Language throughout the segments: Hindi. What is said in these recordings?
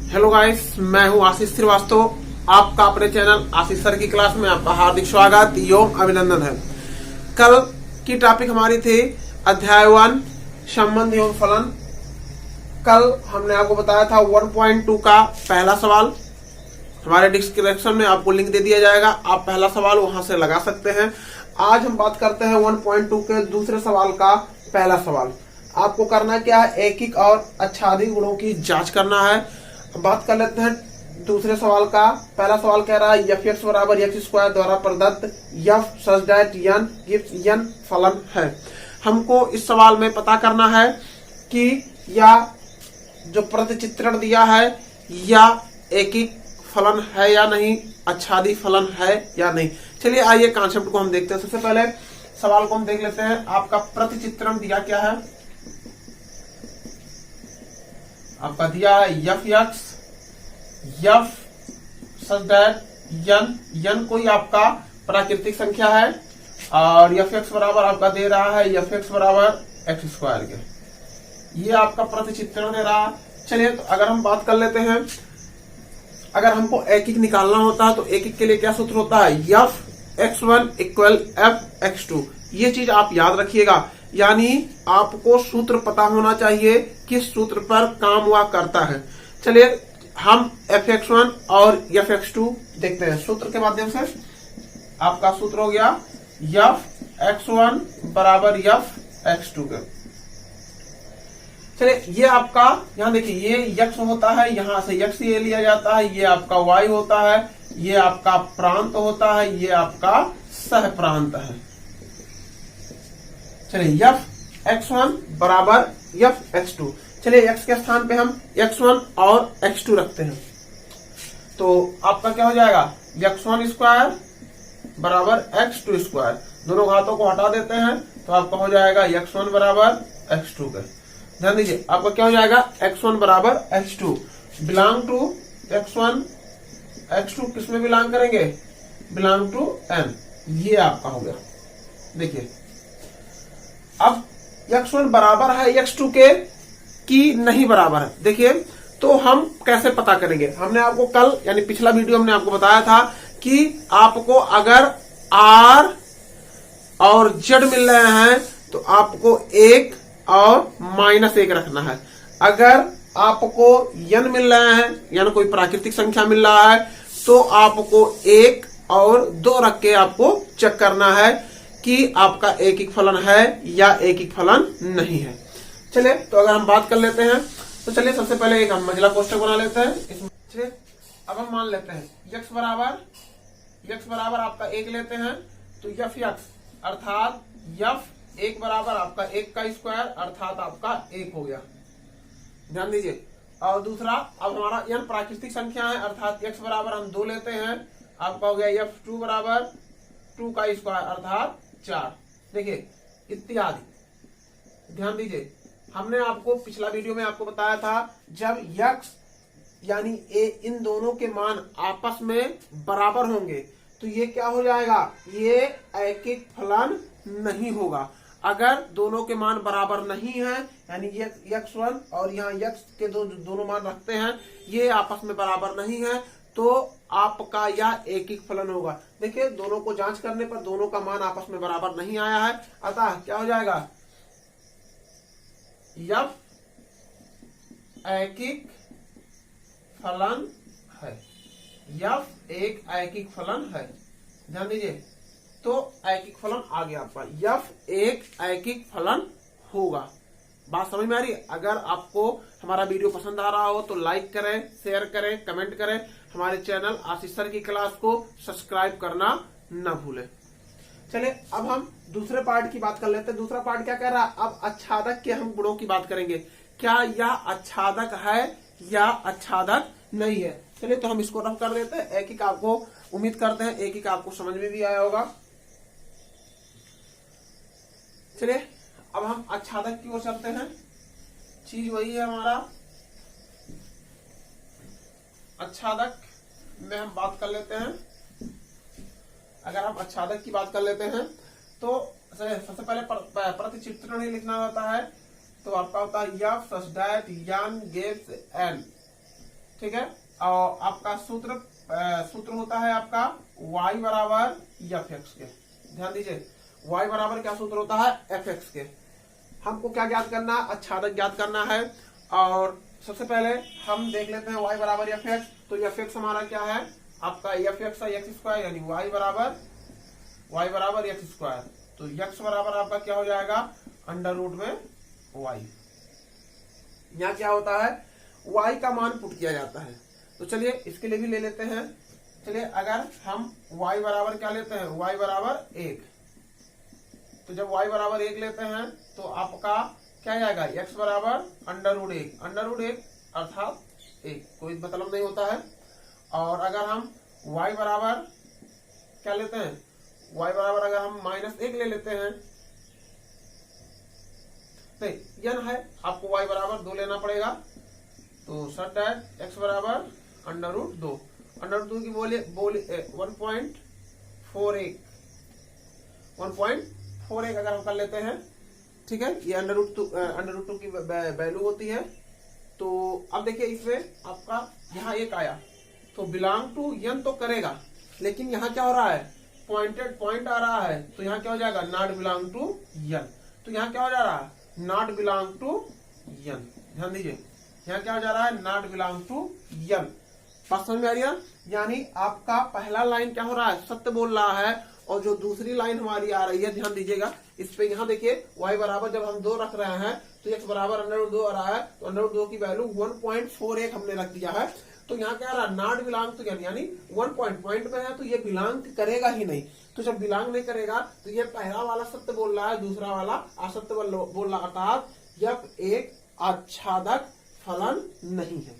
हेलो गाइस, मैं हूं आशीष श्रीवास्तव। आपका अपने चैनल आशीष सर की क्लास में आपका हार्दिक स्वागत एवं अभिनंदन है। कल की टॉपिक हमारी थी अध्याय 1 संबंध एवं फलन। कल हमने आपको बताया था 1.2 का पहला सवाल। हमारे डिस्क्रिप्शन में आपको लिंक दे दिया जाएगा, आप पहला सवाल वहां से लगा सकते हैं। आज हम बात करते हैं 1.2 के दूसरे सवाल का पहला सवाल। आपको करना क्या है, एकिक और आच्छादी गुणों की जांच करना है। बात कर लेते हैं दूसरे सवाल का। पहला सवाल कह रहा है एफ एक्स बराबर एक्स स्क्वायर द्वारा प्रदत्त f such that n gives n फलन है। हमको इस सवाल में पता करना है कि या जो प्रतिचित्रण दिया है या एकिक फलन है या नहीं, आच्छादी फलन है या नहीं। चलिए आइए कॉन्सेप्ट को हम देखते हैं। सबसे पहले सवाल को हम देख लेते हैं। आपका प्रतिचित्रण दिया क्या है, आपका दिया है f x f such that n कोई आपका प्राकृतिक संख्या है और एफ एक्स बराबर आपका दे रहा है एफ एक्स बराबर एक्स स्क्वायर के। ये आपका प्रतिचित्रण दे रहा है। चलिए तो अगर हम बात कर लेते हैं, अगर हमको एकिक निकालना होता है तो एकिक के लिए क्या सूत्र होता है, f x one equal f x two. ये चीज आप याद रखिएगा, यानी आपको सूत्र पता होना चाहिए किस सूत्र पर काम हुआ करता है। चलिए हम एफ एक्स वन और एफ एक्स टू देखते हैं सूत्र के माध्यम से। आपका सूत्र हो गया एफ एक्स वन बराबर एफ एक्स टू के। चलिए ये आपका यहां देखिए, ये यक्ष होता है, यहां से यक्ष ये लिया जाता है, ये आपका वाई होता है, ये आपका प्रांत होता है, ये आपका सह प्रांत है। चलिए एफ एक्स वन बराबर एफ एक्स टू। चलिए एक्स के स्थान पे हम एक्स वन और एक्स टू रखते हैं तो आपका क्या हो जाएगा, एक्स वन स्क्वायर बराबर एक्स टू स्क्वायर। दोनों घातों को हटा देते हैं तो आपका हो जाएगा एक्स वन बराबर एक्स टू का। ध्यान दीजिए आपका क्या हो जाएगा, एक्स वन बराबर x two belong to x one x two किसमें बिलोंग करेंगे, बिलोंग टू एन। ये आपका हो गया। देखिए अब एक्स वन बराबर है एक्स टू के कि नहीं बराबर है, देखिए तो हम कैसे पता करेंगे। हमने आपको कल यानी पिछला वीडियो हमने आपको बताया था कि आपको अगर आर और जेड मिल रहे हैं तो आपको एक और माइनस एक रखना है। अगर आपको यन मिल रहे हैं यानी कोई प्राकृतिक संख्या मिल रहा है तो आपको एक और दो रख के आपको चेक करना है कि आपका एकिक फलन है या एकिक फलन नहीं है। चलिए तो अगर हम बात कर लेते हैं तो चलिए सबसे पहले एक हम मंझला कोष्ठक बना लेते हैं। चलिए अब हम मान लेते हैं यक्स बराबर आपका एक लेते हैं तो यफ यक्स अर्थात यफ एक बराबर आपका एक का स्क्वायर अर्थात आपका एक हो गया। ध्यान दीजिए। और दूसरा अब हमारा यन प्राकृतिक संख्या है अर्थात एक्स बराबर हम दो लेते हैं, आपका हो गया यफ टू बराबर टू का स्क्वायर अर्थात चार। देखिए इत्यादि। ध्यान दीजिए हमने आपको पिछला वीडियो में आपको बताया था जब यक्स यानी ए इन दोनों के मान आपस में बराबर होंगे तो ये क्या हो जाएगा, ये एकिक फलन नहीं होगा। अगर दोनों के मान बराबर नहीं है यानी ये यक्स वन और यहाँ यक्स के दोनों मान रखते हैं, ये आपस में बराबर नहीं है तो आपका यह एकिक फलन होगा। देखिए दोनों को जांच करने पर दोनों का मान आपस में बराबर नहीं आया है, अतः क्या हो जाएगा, यफ एकिक फलन है। यफ एक एकिक फलन है। ध्यान दीजिए तो एकिक फलन आ गया आपका, यफ एक एकिक फलन होगा। बात समझ में आ रही है। अगर आपको हमारा वीडियो पसंद आ रहा हो तो लाइक करें, शेयर करें, कमेंट करें। हमारे चैनल आशीष सर की क्लास को सब्सक्राइब करना न भूलें। चलिए अब हम दूसरे पार्ट की बात कर लेते हैं। दूसरा पार्ट क्या कह रहा है, अब आच्छादक के हम गुणों की बात करेंगे। क्या यह आच्छादक है या आच्छादक नहीं है। चलिए तो हम इसको रफ कर देते हैं। एकिक आपको उम्मीद करते हैं एकिक आपको समझ में भी आया होगा। चलिए अब हम आच्छादक की ओर चलते हैं। चीज वही है हमारा आच्छादक में हम बात कर लेते हैं। अगर हम आच्छादक की बात कर लेते हैं तो सबसे पहले प्रतिचित्रण ही लिखना होता है तो आपका होता है f such that n gives n. ठीक है। और आपका सूत्र होता है आपका y बराबर एफ एक्स के। ध्यान दीजिए, y बराबर क्या सूत्र होता है, एफ एक्स के। हमको क्या ज्ञात करना, आच्छादक ज्ञात करना है। और सबसे पहले हम देख लेते हैं y बराबर एफ एक्स। तो एफ एक्स हमारा क्या है, आपका एफ एक्स है एक्स स्क्वायर, यानी y बराबर एक्स स्क्वायर। तो x बराबर आपका क्या हो जाएगा, अंडर रूट में y। यहाँ क्या होता है, y का मान पुट किया जाता है। तो चलिए इसके लिए भी ले लेते हैं। चलिए अगर हम y बराबर क्या लेते हैं, y बराबर 1। तो जब y बराबर 1 लेते हैं तो आपका क्या जाएगा, x बराबर अंडर रूट 1। अंडर रूट 1 अर्थात 1, कोई मतलब नहीं होता है। और अगर हम y बराबर क्या लेते हैं, y बराबर अगर हम -1 ले लेते हैं, नहीं n है, आपको y बराबर 2 लेना पड़ेगा। तो सट है x बराबर अंडर रूट 2। अंडर रूट 2 की बोले 1.41 अगर हम कर लेते हैं, ठीक है। ये अंडर रूट 2 की वैल्यू होती है। तो अब देखिए इसमें आपका यहाँ 1 आया तो बिलोंग टू n तो करेगा, लेकिन यहाँ क्या हो रहा है, पॉइंट आ रहा है। तो यहाँ क्या हो जाएगा, नॉट बिलोंग टू n। तो यहाँ क्या हो जा रहा है, नॉट बिलोंग टू n। ध्यान दीजिए, यहाँ क्या हो जा रहा है, नॉट बिलोंग टू n। बात समझ में आ रही है। यानी आपका पहला लाइन क्या हो रहा है, सत्य बोल रहा है। और जो दूसरी लाइन हमारी आ रही है, ध्यान दीजिएगा इस पे, यहाँ देखिए y बराबर जब हम 2 रख रहे हैं तो x बराबर अंडर रूट 2 आ रहा है। तो अंडर रूट 2 की वैल्यू 1.41 हमने रख दिया है। तो यहाँ क्या आ रहा है, नॉट बिलोंग टू n, यानी 1 पॉइंट में है तो ये बिलोंग करेगा ही नहीं। तो जब बिलोंग नहीं करेगा तो ये पहला वाला सत्य बोल रहा है, दूसरा वाला असत्य बोल रहा, अर्थात यह एक आच्छादक फलन नहीं है।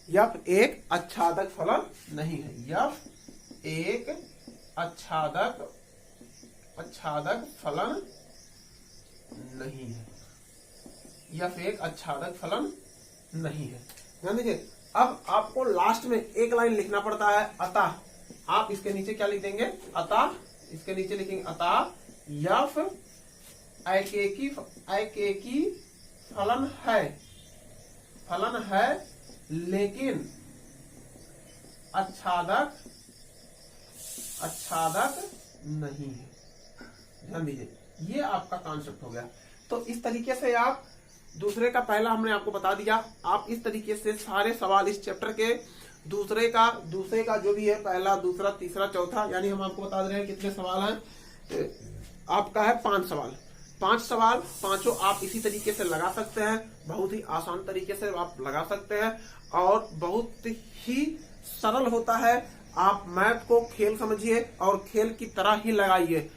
यह एक आच्छादक फलन नहीं है। यह एक आच्छादक फलन नहीं है। यह एक आच्छादक फलन नहीं है। ध्यान दीजिए, अब आपको लास्ट में एक लाइन लिखना पड़ता है, अतः। आप इसके नीचे क्या लिख देंगे, अतः। इसके नीचे लिखेंगे अतः यफ एकेकी फलन है लेकिन आच्छादक नहीं है। ध्यान दीजिए, ये आपका कॉन्सेप्ट हो गया। तो इस तरीके से आप दूसरे का पहला हमने आपको बता दिया। आप इस तरीके से सारे सवाल इस चैप्टर के दूसरे का जो भी है, पहला, दूसरा, तीसरा, चौथा, यानी हम आपको बता रहे हैं कितने सवाल हैं। आपका है 5 सवाल। 5 सवाल, पांचों आप इसी तरीके से लगा सकते हैं। बहुत ही आसान तरीके से आप लगा सकते हैं और बहुत ही सरल होता है। आप मैथ को खेल समझिए और खेल की तरह ही लगाइए।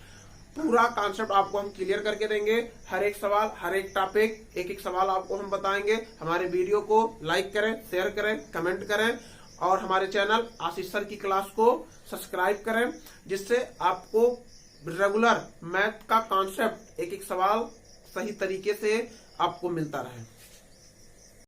पूरा कॉन्सेप्ट आपको हम क्लियर करके देंगे। हर एक सवाल, हर एक टॉपिक, एक सवाल आपको हम बताएंगे। हमारे वीडियो को लाइक करें, शेयर करें, कमेंट करें और हमारे चैनल आशीष सर की क्लास को सब्सक्राइब करें, जिससे आपको रेगुलर मैथ का कॉन्सेप्ट, एक सवाल सही तरीके से आपको मिलता रहे।